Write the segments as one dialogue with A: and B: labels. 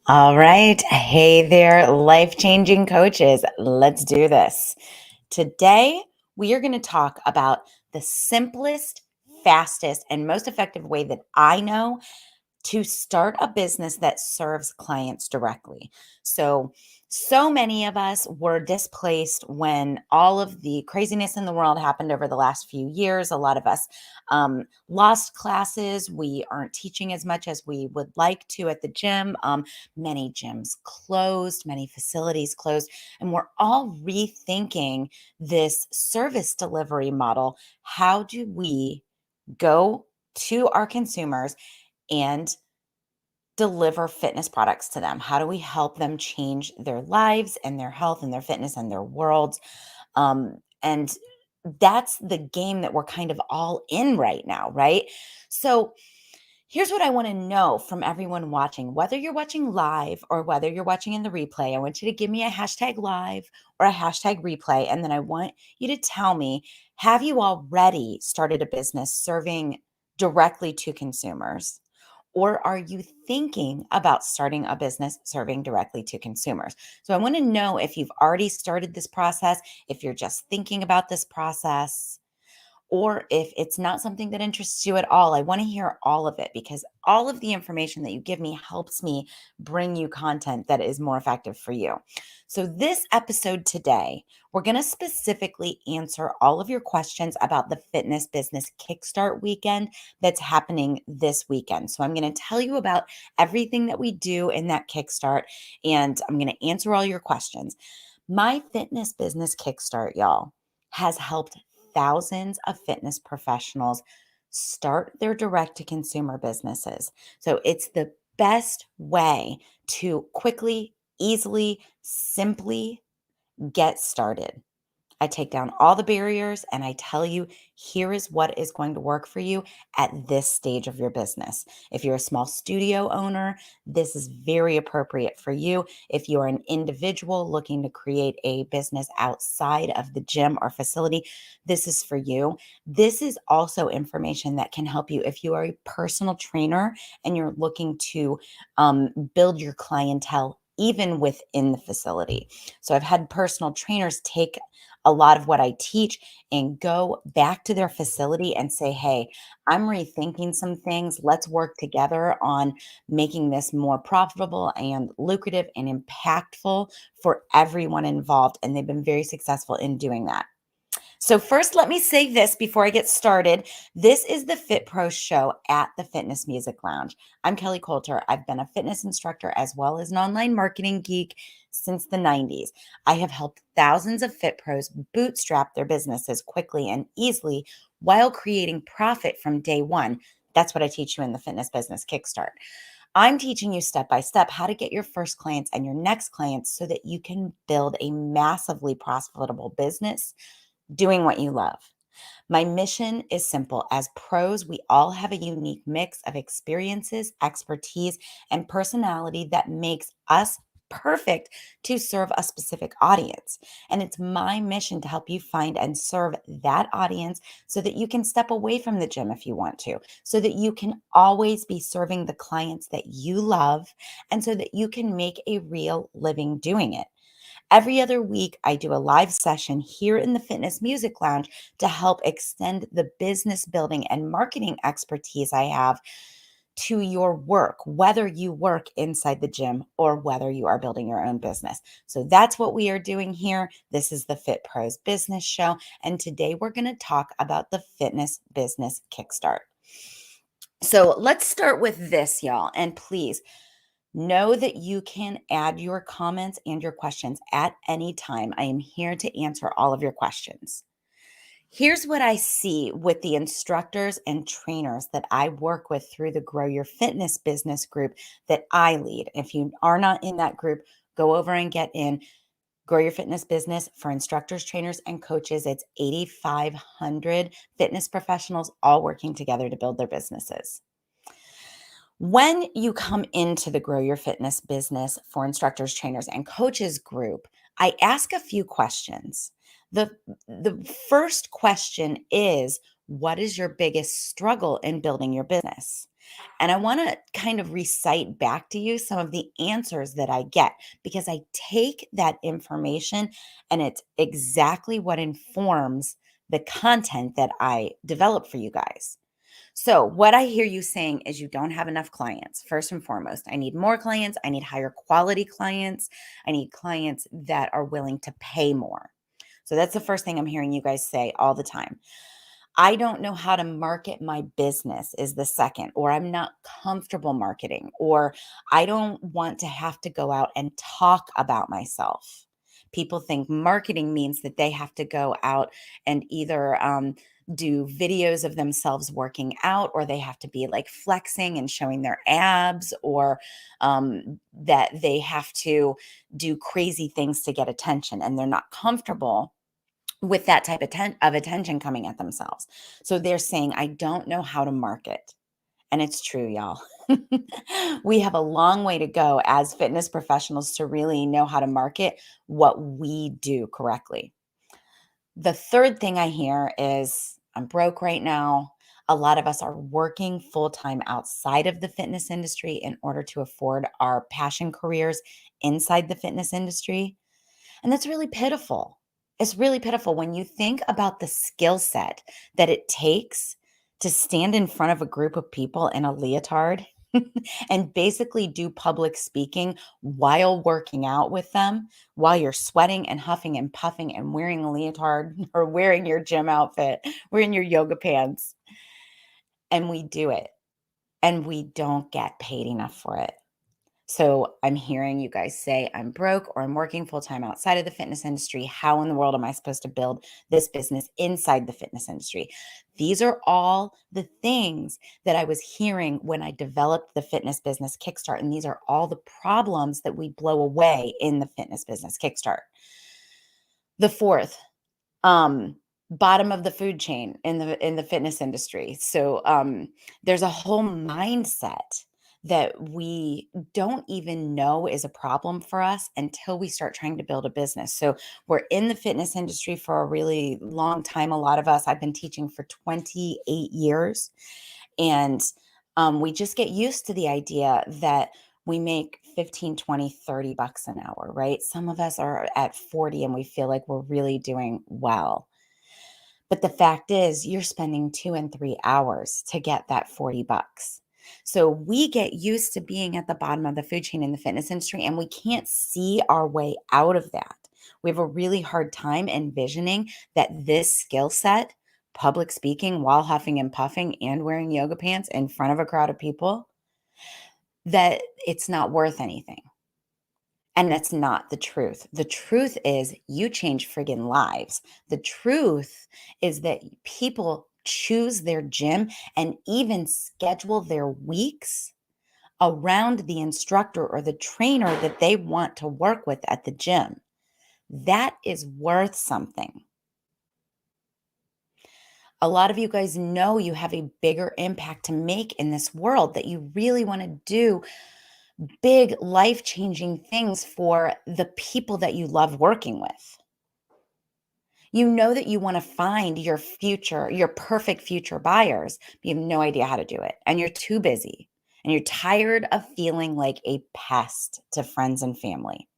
A: All right. Hey there, life changing coaches. Let's do this. Today, we are going to talk about the simplest, fastest, and most effective way that I know to start a business that serves clients directly. So many of us were displaced when all of the craziness in the world happened over the last few years. A lot of us lost classes. We aren't teaching as much as we would like to at the gym. Many gyms closed, many facilities closed, and we're all rethinking this service delivery model. How do we go to our consumers and deliver fitness products to them? How do we help them change their lives and their health and their fitness and their worlds? And that's the game that we're kind of all in right now, right? So here's what I want to know from everyone watching, whether you're watching live or whether you're watching in the replay. I want you to give me a hashtag live or a hashtag replay. And then I want you to tell me, have you already started a business serving directly to consumers? Or are you thinking about starting a business serving directly to consumers? So I want to know if you've already started this process, if you're just thinking about this process, or if it's not something that interests you at all. I want to hear all of it because all of the information that you give me helps me bring you content that is more effective for you. So, this episode today, we're going to specifically answer all of your questions about the Fitness Business Kickstart weekend that's happening this weekend. So, I'm going to tell you about everything that we do in that Kickstart, and I'm going to answer all your questions. My Fitness Business Kickstart, y'all, has helped thousands of fitness professionals start their direct to consumer businesses. So it's the best way to quickly, easily, simply get started. I take down all the barriers and I tell you, here is what is going to work for you at this stage of your business. If you're a small studio owner, this is very appropriate for you. If you're an individual looking to create a business outside of the gym or facility, this is for you. This is also information that can help you if you are a personal trainer and you're looking to build your clientele even within the facility. So I've had personal trainers take a lot of what I teach and go back to their facility and say, hey, I'm rethinking some things. Let's work together on making this more profitable and lucrative and impactful for everyone involved. And they've been very successful in doing that. So, first, let me say this before I get started. This is the Fit Pro show at the Fitness Music Lounge. I'm Kelly Coulter. I've been a fitness instructor as well as an online marketing geek since the 90s. I have helped thousands of Fit Pros bootstrap their businesses quickly and easily while creating profit from day one. That's what I teach you in the Fitness Business Kickstart. I'm teaching you step by step how to get your first clients and your next clients so that you can build a massively profitable business doing what you love. My mission is simple. As pros, we all have a unique mix of experiences, expertise, and personality that makes us perfect to serve a specific audience. And it's my mission to help you find and serve that audience so that you can step away from the gym if you want to, so that you can always be serving the clients that you love, and so that you can make a real living doing it. Every other week, I do a live session here in the Fitness Music Lounge to help extend the business building and marketing expertise I have to your work, whether you work inside the gym or whether you are building your own business. So that's what we are doing here. This is the Fit Pros Business Show. And today we're going to talk about the Fitness Business Kickstart. So let's start with this, y'all. And please, know that you can add your comments and your questions at any time. I am here to answer all of your questions. Here's what I see with the instructors and trainers that I work with through the Grow Your Fitness business group that I lead. If you are not in that group, go over and get in. Grow Your Fitness Business for instructors, trainers, and coaches. It's 8,500 fitness professionals all working together to build their businesses. When you come into the Grow Your Fitness Business for instructors, trainers, and coaches group, I ask a few questions. The first question is, what is your biggest struggle in building your business? And I want to kind of recite back to you some of the answers that I get because I take that information and it's exactly what informs the content that I develop for you guys. So, what I hear you saying is you don't have enough clients. First and foremost, I need more clients. I need higher quality clients. I need clients that are willing to pay more. So, that's the first thing I'm hearing you guys say all the time. I don't know how to market my business, is the second, or I'm not comfortable marketing, or I don't want to have to go out and talk about myself. People think marketing means that they have to go out and either do videos of themselves working out, or they have to be like flexing and showing their abs, or that they have to do crazy things to get attention and they're not comfortable with that type of attention coming at themselves. So they're saying, I don't know how to market. And it's true, y'all. We have a long way to go as fitness professionals to really know how to market what we do correctly. The third thing I hear is, I'm broke right now. A lot of us are working full time outside of the fitness industry in order to afford our passion careers inside the fitness industry. And that's really pitiful. It's really pitiful when you think about the skill set that it takes to stand in front of a group of people in a leotard and basically do public speaking while working out with them, while you're sweating and huffing and puffing and wearing a leotard or wearing your gym outfit, wearing your yoga pants. And we do it and we don't get paid enough for it. So I'm hearing you guys say, I'm broke or I'm working full time outside of the fitness industry. How in the world am I supposed to build this business inside the fitness industry? These are all the things that I was hearing when I developed the fitness business Kickstart. And these are all the problems that we blow away in the fitness business Kickstart. The fourth, um, bottom of the food chain in the fitness industry. So there's a whole mindset that we don't even know is a problem for us until we start trying to build a business. So we're in the fitness industry for a really long time. A lot of us, I've been teaching for 28 years. And we just get used to the idea that we make 15, 20, 30 bucks an hour, right? Some of us are at 40 and we feel like we're really doing well. But the fact is, you're spending 2 and 3 hours to get that 40 bucks. So we get used to being at the bottom of the food chain in the fitness industry, and we can't see our way out of that. We have a really hard time envisioning that this skill set, public speaking while huffing and puffing and wearing yoga pants in front of a crowd of people, that it's not worth anything. And that's not the truth. The truth is you change friggin' lives. The truth is that people choose their gym and even schedule their weeks around the instructor or the trainer that they want to work with at the gym. That is worth something. A lot of you guys know you have a bigger impact to make in this world, that you really want to do big life-changing things for the people that you love working with. You know that you want to find your perfect future buyers, but you have no idea how to do it. And you're too busy and you're tired of feeling like a pest to friends and family.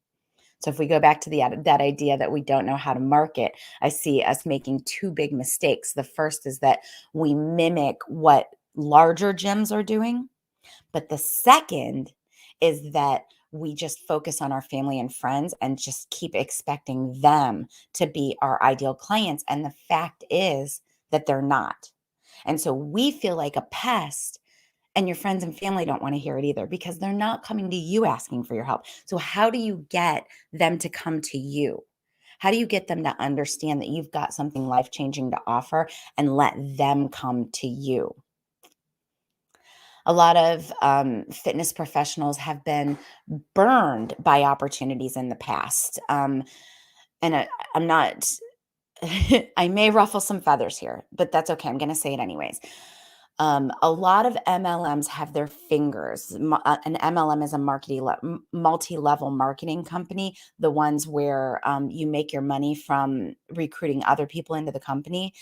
A: So if we go back to that idea that we don't know how to market, I see us making two big mistakes. The first is that we mimic what larger gyms are doing. But the second is that we just focus on our family and friends and just keep expecting them to be our ideal clients. And the fact is that they're not. And so we feel like a pest, and your friends and family don't want to hear it either because they're not coming to you asking for your help. So, how do you get them to come to you? How do you get them to understand that you've got something life changing to offer and let them come to you? A lot of fitness professionals have been burned by opportunities in the past. And I'm not, I may ruffle some feathers here, but that's okay. I'm going to say it anyways. A lot of MLMs have their fingers. An MLM is a multi-level marketing company, the ones where you make your money from recruiting other people into the company.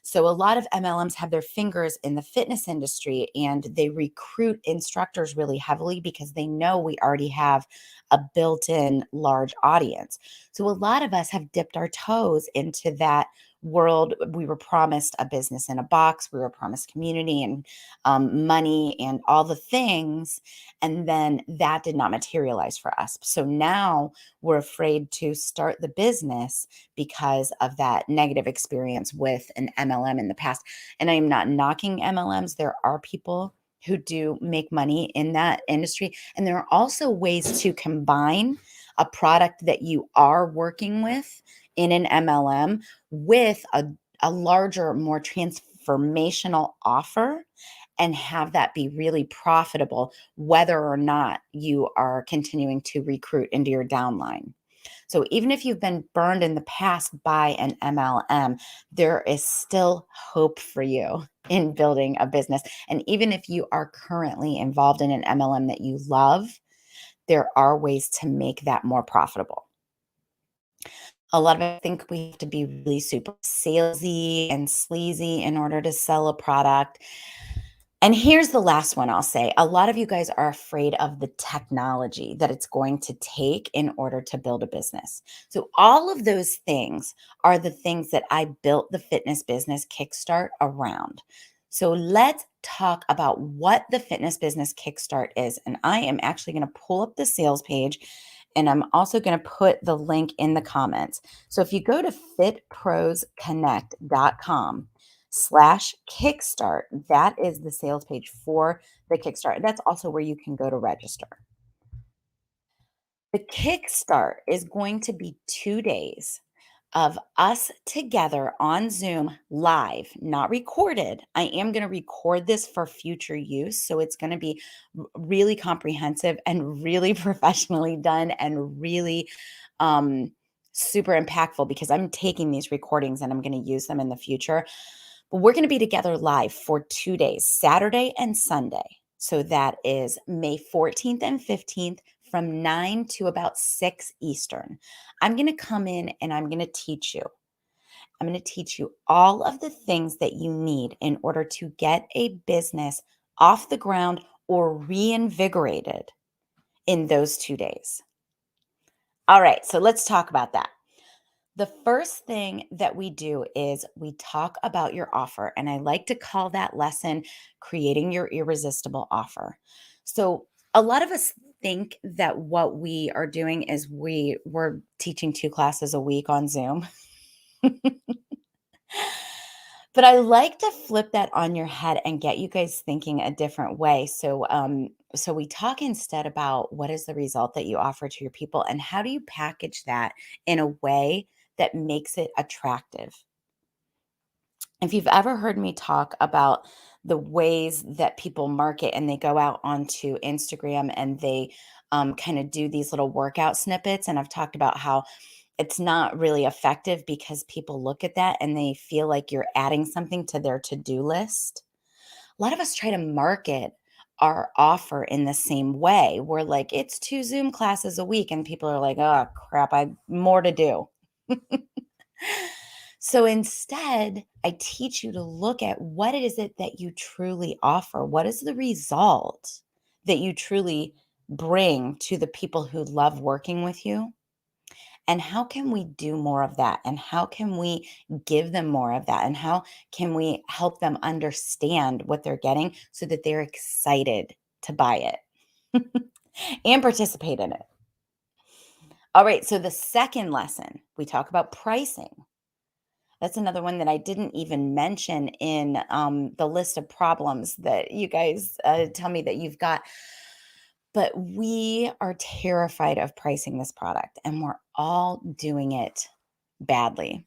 A: So a lot of MLMs have their fingers in the fitness industry and they recruit instructors really heavily because they know we already have a built-in large audience. So a lot of us have dipped our toes into that world. We were promised a business in a box. We were promised community and money and all the things. And then that did not materialize for us. So now we're afraid to start the business because of that negative experience with an MLM in the past. And I'm not knocking MLMs. There are people who do make money in that industry. And there are also ways to combine a product that you are working with in an MLM with a larger, more transformational offer and have that be really profitable, whether or not you are continuing to recruit into your downline. So even if you've been burned in the past by an MLM, there is still hope for you in building a business. And even if you are currently involved in an MLM that you love, there are ways to make that more profitable. A lot of us think we have to be really super salesy and sleazy in order to sell a product. And here's the last one I'll say. A lot of you guys are afraid of the technology that it's going to take in order to build a business. So, all of those things are the things that I built the fitness business Kickstart around. So, let's talk about what the fitness business Kickstart is. And I am actually going to pull up the sales page and I'm also going to put the link in the comments. So, if you go to fitprosconnect.com/Kickstart. That is the sales page for the Kickstart. That's also where you can go to register. The Kickstart is going to be 2 days of us together on Zoom live, not recorded. I am going to record this for future use. So it's going to be really comprehensive and really professionally done and really um, super impactful because I'm taking these recordings and I'm going to use them in the future. But we're going to be together live for 2 days, Saturday and Sunday. So that is May 14th and 15th from 9 to about 6 Eastern. I'm going to come in and I'm going to teach you. I'm going to teach you all of the things that you need in order to get a business off the ground or reinvigorated in those 2 days. All right, so let's talk about that. The first thing that we do is we talk about your offer. And I like to call that lesson creating your irresistible offer. So, a lot of us think that what we are doing is we're teaching 2 classes a week on Zoom. But I like to flip that on your head and get you guys thinking a different way. So we talk instead about what is the result that you offer to your people and how do you package that in a way that makes it attractive. If you've ever heard me talk about the ways that people market and they go out onto Instagram and they kind of do these little workout snippets, and I've talked about how it's not really effective because people look at that and they feel like you're adding something to their to-do list. A lot of us try to market our offer in the same way. We're like, it's 2 Zoom classes a week, and people are like, oh crap, I more to do. So instead, I teach you to look at what is it that you truly offer? What is the result that you truly bring to the people who love working with you? And how can we do more of that? And how can we give them more of that? And how can we help them understand what they're getting so that they're excited to buy it and participate in it? All right. So the second lesson, we talk about pricing. That's another one that I didn't even mention in the list of problems that you guys tell me that you've got. But we are terrified of pricing this product, and we're all doing it badly.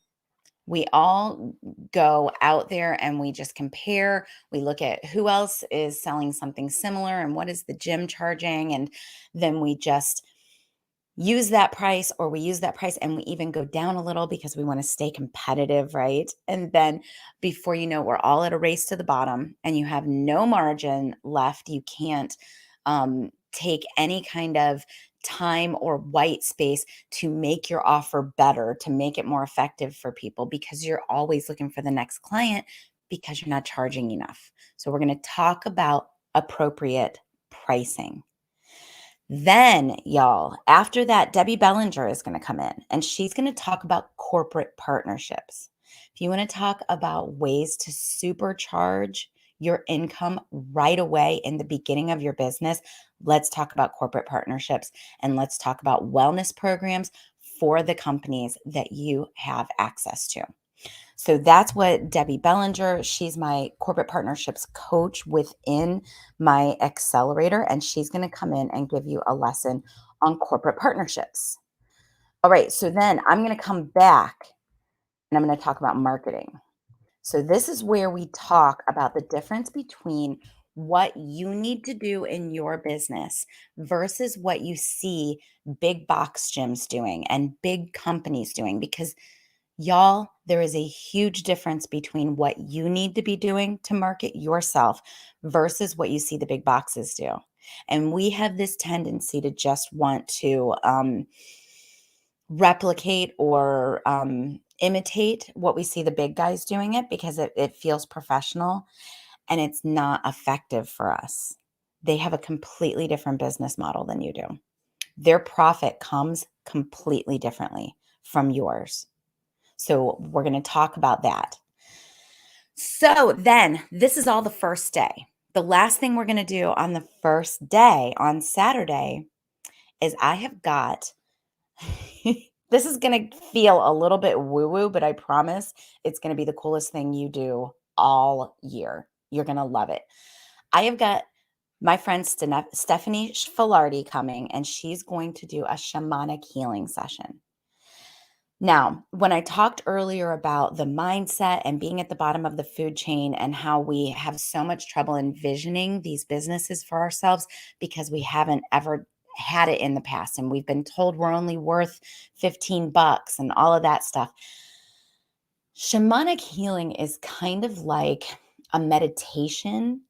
A: We all go out there and we just compare. We look at who else is selling something similar and what is the gym charging. And then we just use that price, or we use that price and we even go down a little because we want to stay competitive, right? And then before you know, we're all at a race to the bottom and you have no margin left. You can't take any kind of time or white space to make your offer better, to make it more effective for people, because you're always looking for the next client because you're not charging enough. So we're going to talk about appropriate pricing. Then, y'all, after that, Debbie Bellinger is going to come in and she's going to talk about corporate partnerships. If you want to talk about ways to supercharge your income right away in the beginning of your business, let's talk about corporate partnerships and let's talk about wellness programs for the companies that you have access to. So that's what Debbie Bellinger, she's my corporate partnerships coach within my accelerator, and she's going to come in and give you a lesson on corporate partnerships. All right, so then I'm going to come back and I'm going to talk about marketing. So this is where we talk about the difference between what you need to do in your business versus what you see big box gyms doing and big companies doing, because y'all, there is a huge difference between what you need to be doing to market yourself versus what you see the big boxes do. And we have this tendency to just want to replicate or imitate what we see the big guys doing it because it feels professional, and it's not effective for us. They have a completely different business model than you do. Their profit comes completely differently from yours. So we're going to talk about that. So then this is all the first day. The last thing we're going to do on the first day, on Saturday, is I have got, this is going to feel a little bit woo-woo, but I promise it's going to be the coolest thing you do all year. You're going to love it. I have got my friend Stephanie Filardi coming, and she's going to do a shamanic healing session. Now, when I talked earlier about the mindset and being at the bottom of the food chain and how we have so much trouble envisioning these businesses for ourselves because we haven't ever had it in the past and we've been told we're only worth 15 bucks and all of that stuff. Shamanic healing is kind of like a meditation,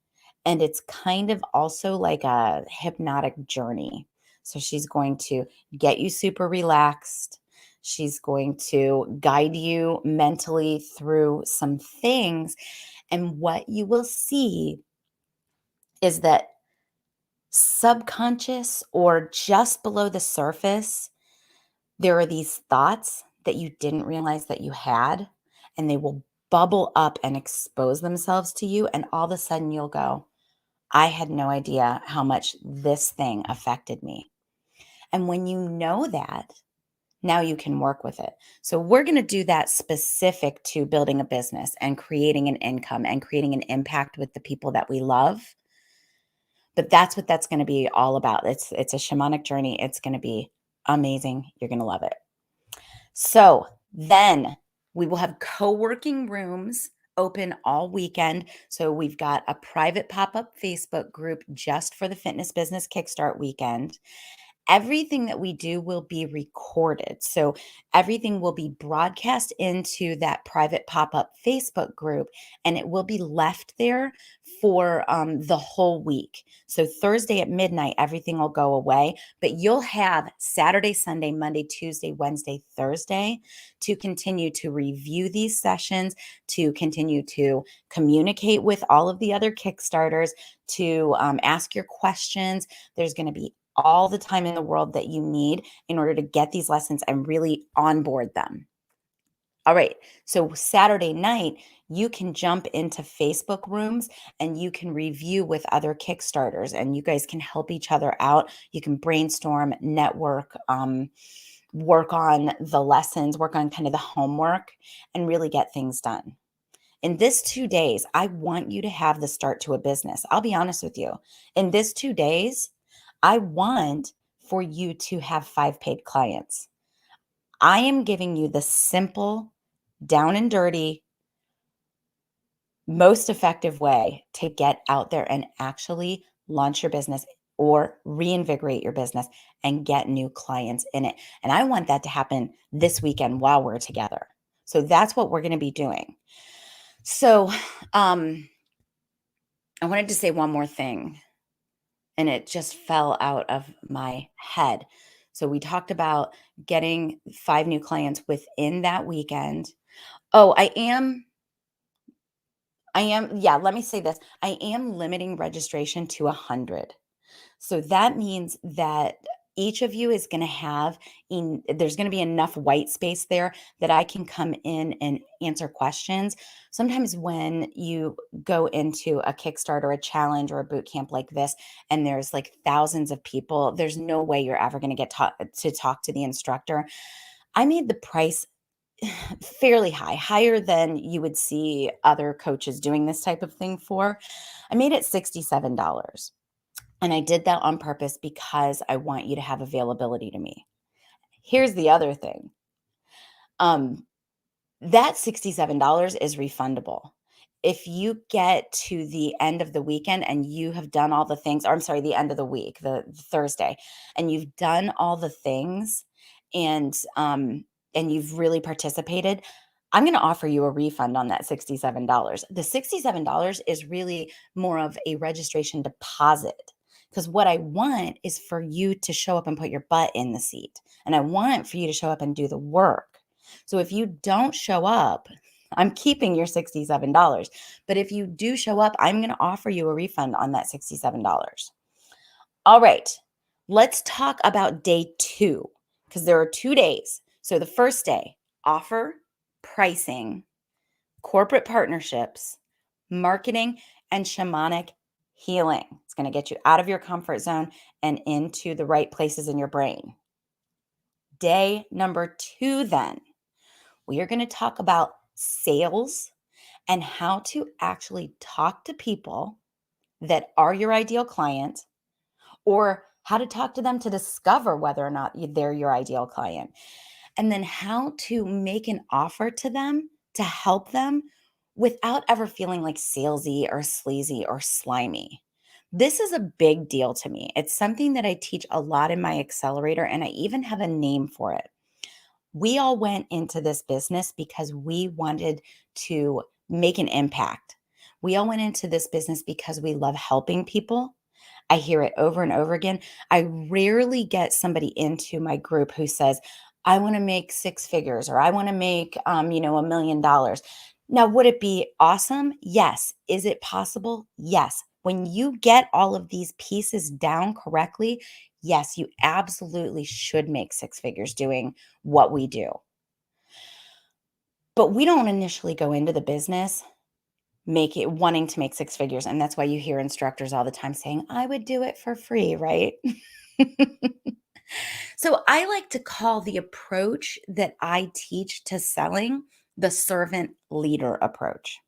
A: and it's kind of also like a hypnotic journey. So she's going to get you super relaxed. She's going to guide you mentally through some things. And what you will see is that subconscious or just below the surface, there are these thoughts that you didn't realize that you had, and they will bubble up and expose themselves to you. And all of a sudden you'll go, I had no idea how much this thing affected me. And when you know that, now you can work with it. So we're going to do that specific to building a business and creating an income and creating an impact with the people that we love. But that's what that's going to be all about. It's a shamanic journey. It's going to be amazing. You're going to love it. So then we will have co-working rooms open all weekend. So we've got a private pop-up Facebook group just for the Fitness Business Kickstart weekend. Everything that we do will be recorded. So everything will be broadcast into that private pop-up Facebook group, and it will be left there for the whole week. So Thursday at midnight, everything will go away, but you'll have Saturday, Sunday, Monday, Tuesday, Wednesday, Thursday to continue to review these sessions, to continue to communicate with all of the other Kickstarters, to ask your questions. There's going to be all the time in the world that you need in order to get these lessons and really onboard them. All right. So Saturday night, you can jump into Facebook rooms and you can review with other Kickstarters, and you guys can help each other out. You can brainstorm, network, work on the lessons, work on kind of the homework, and really get things done. In this 2 days, I want you to have the start to a business. I'll be honest with you. In this 2 days, I want for you to have 5 paid clients. I am giving you the simple, down and dirty, most effective way to get out there and actually launch your business or reinvigorate your business and get new clients in it. And I want that to happen this weekend while we're together. So that's what we're going to be doing. So I wanted to say one more thing, and it just fell out of my head. So we talked about getting 5 new clients within that weekend. Oh, yeah, let me say this. I am limiting registration to 100. So that means that each of you is going to have there's going to be enough white space there that I can come in and answer questions. Sometimes when you go into a Kickstart or a challenge or a boot camp like this, and there's like thousands of people, there's no way you're ever going to get to talk to the instructor. I made the price fairly high, higher than you would see other coaches doing this type of thing for. I made it $67. And I did that on purpose because I want you to have availability to me. Here's the other thing. That $67 is refundable. If you get to the end of the weekend and you have done all the things, or I'm sorry, the end of the week, the Thursday, and you've done all the things and you've really participated, I'm going to offer you a refund on that $67. The $67 is really more of a registration deposit because what I want is for you to show up and put your butt in the seat. And I want for you to show up and do the work. So if you don't show up, I'm keeping your $67. But if you do show up, I'm going to offer you a refund on that $67. All right, let's talk about day 2 because there are 2 days. So the first day, offer, pricing, corporate partnerships, marketing, and shamanic healing. It's going to get you out of your comfort zone and into the right places in your brain. Day number 2, then, we are going to talk about sales and how to actually talk to people that are your ideal client, or how to talk to them to discover whether or not they're your ideal client, and then how to make an offer to them to help them without ever feeling like salesy or sleazy or slimy. This is a big deal to me. It's something that I teach a lot in my accelerator, and I even have a name for it. We all went into this business because we wanted to make an impact. We all went into this business because we love helping people. I hear it over and over again. I rarely get somebody into my group who says, I want to make 6 figures or I want to make, $1 million. Now, would it be awesome? Yes. Is it possible? Yes. When you get all of these pieces down correctly, yes, you absolutely should make 6 figures doing what we do. But we don't initially go into the business wanting to make 6 figures. And that's why you hear instructors all the time saying, I would do it for free, right? So I like to call the approach that I teach to selling the servant leader approach.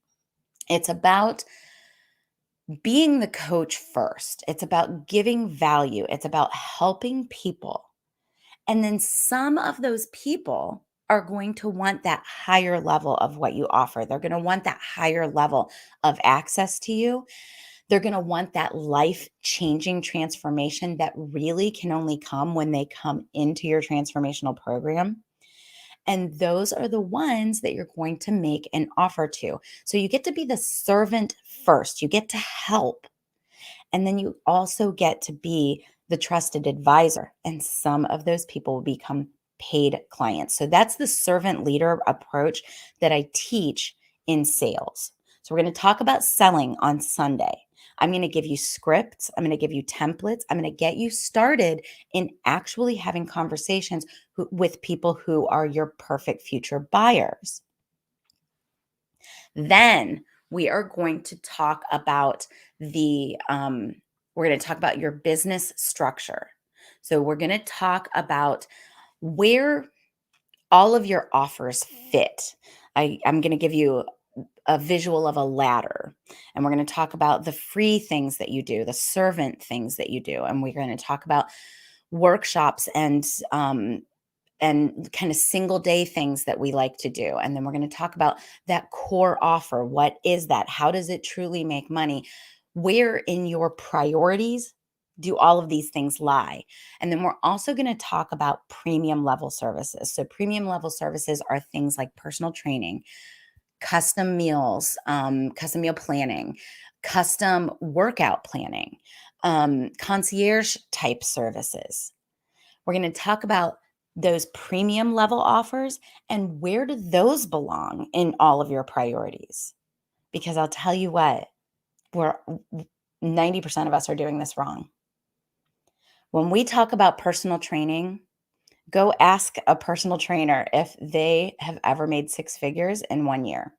A: It's about being the coach first. It's about giving value. It's about helping people. And then some of those people are going to want that higher level of what you offer. They're going to want that higher level of access to you. They're going to want that life-changing transformation that really can only come when they come into your transformational program. And those are the ones that you're going to make an offer to. So you get to be the servant first. You get to help. And then you also get to be the trusted advisor. And some of those people will become paid clients. So that's the servant leader approach that I teach in sales. So we're going to talk about selling on Sunday. I'm going to give you scripts. I'm going to give you templates. I'm going to get you started in actually having conversations with people who are your perfect future buyers. Then we are going to talk about we're going to talk about your business structure. So we're going to talk about where all of your offers fit. I'm going to give you a visual of a ladder, and we're going to talk about the free things that you do, the servant things that you do, and we're going to talk about workshops and kind of single day things that we like to do. And then we're going to talk about that core offer. What is that? How does it truly make money? Where in your priorities do all of these things lie? And then we're also going to talk about premium level services. So, premium level services are things like personal training, custom meals, custom meal planning, custom workout planning, concierge type services. We're going to talk about those premium level offers and where do those belong in all of your priorities? Because I'll tell you what, we're 90% of us are doing this wrong. When we talk about personal training, go ask a personal trainer if they have ever made six figures in 1 year.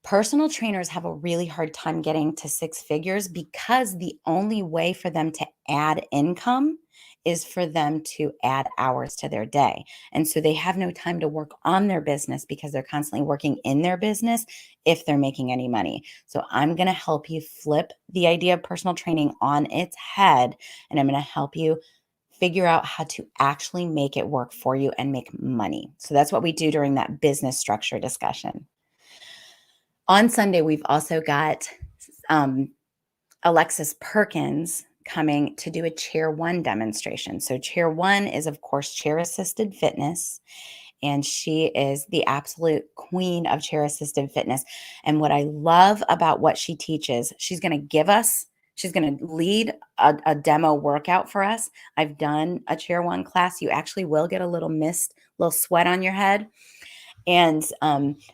A: Personal trainers have a really hard time getting to six figures because the only way for them to add income is for them to add hours to their day. And so they have no time to work on their business because they're constantly working in their business if they're making any money. So I'm going to help you flip the idea of personal training on its head, and I'm going to help you figure out how to actually make it work for you and make money. So that's what we do during that business structure discussion. On Sunday, we've also got Alexis Perkins coming to do a Chair One demonstration. So Chair One is, of course, chair-assisted fitness, and she is the absolute queen of chair-assisted fitness. And what I love about what she teaches, she's going to lead a demo workout for us. I've done a Chair One class. You actually will get a little mist, little sweat on your head. And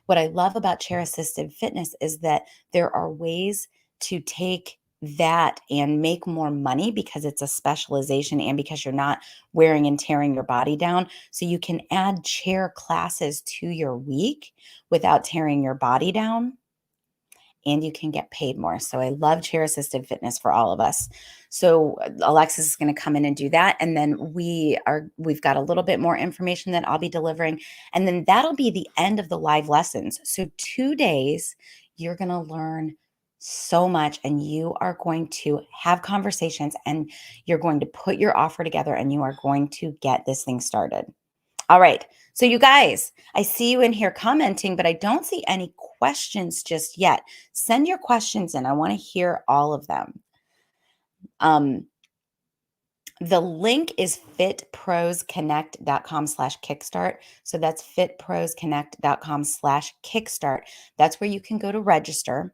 A: what I love about chair assisted fitness is that there are ways to take that and make more money because it's a specialization and because you're not wearing and tearing your body down. So you can add chair classes to your week without tearing your body down, and you can get paid more. So I love chair assisted fitness for all of us. So Alexis is going to come in and do that. And then we've got a little bit more information that I'll be delivering. And then that'll be the end of the live lessons. So 2 days, you're going to learn so much, and you are going to have conversations, and you're going to put your offer together, and you are going to get this thing started. All right. So you guys, I see you in here commenting, but I don't see any questions just yet. Send your questions in. I want to hear all of them. The link is fitprosconnect.com/kickstart. So that's fitprosconnect.com/kickstart. That's where you can go to register.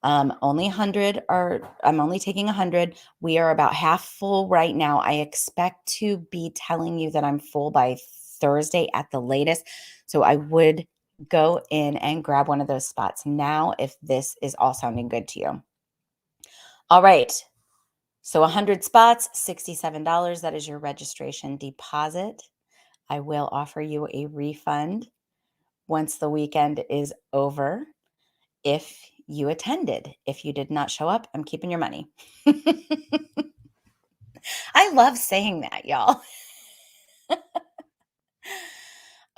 A: Only 100 I'm only taking 100. We are about half full right now. I expect to be telling you that I'm full by Thursday at the latest. So I would go in and grab one of those spots now if this is all sounding good to you. All right. So 100 spots, $67. That is your registration deposit. I will offer you a refund once the weekend is over if you attended. If you did not show up, I'm keeping your money. I love saying that, y'all.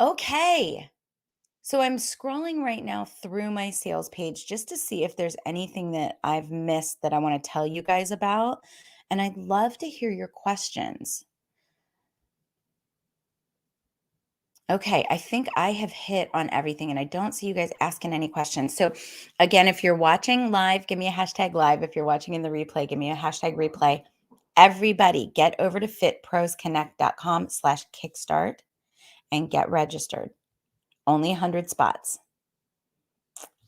A: Okay. So I'm scrolling right now through my sales page just to see if there's anything that I've missed that I want to tell you guys about. And I'd love to hear your questions. Okay, I think I have hit on everything, and I don't see you guys asking any questions. So again, if you're watching live, give me a hashtag live. If you're watching in the replay, give me a hashtag replay. Everybody get over to fitprosconnect.com/kickstart and get registered. Only 100 spots.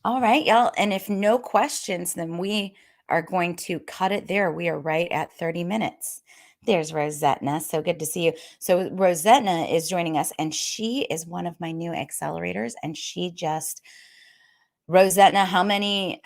A: All right, y'all. And if no questions, then we are going to cut it there. We are right at 30 minutes. There's Rosetna. So good to see you. So Rosetna is joining us, and she is one of my new accelerators. And Rosetna, how many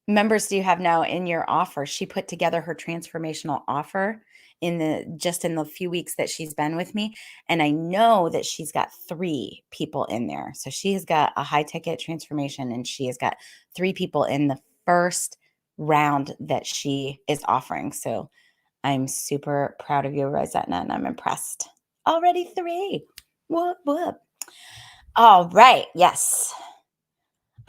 A: members do you have now in your offer? She put together her transformational offer in the few weeks that she's been with me. And I know that she's got 3 people in there. So she has got a high ticket transformation, and she has got 3 people in the first round that she is offering. So I'm super proud of you, Rosetna, and I'm impressed. Already 3. Whoop, whoop. All right. Yes.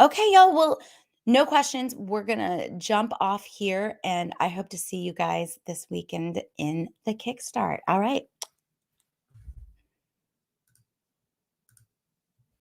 A: Okay, y'all. Well, no questions. We're going to jump off here, and I hope to see you guys this weekend in the Kickstart. All right.